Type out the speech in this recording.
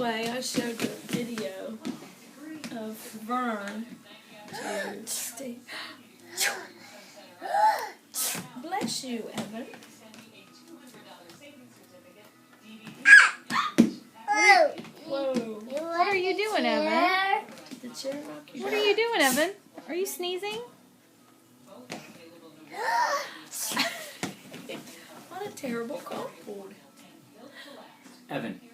anyway, I showed the video of Vern to Steve. Bless you, Evan. Whoa. What are you doing, Evan? The chair knock you What down? are you doing, Evan? Are you sneezing? What a terrible cold. Evan.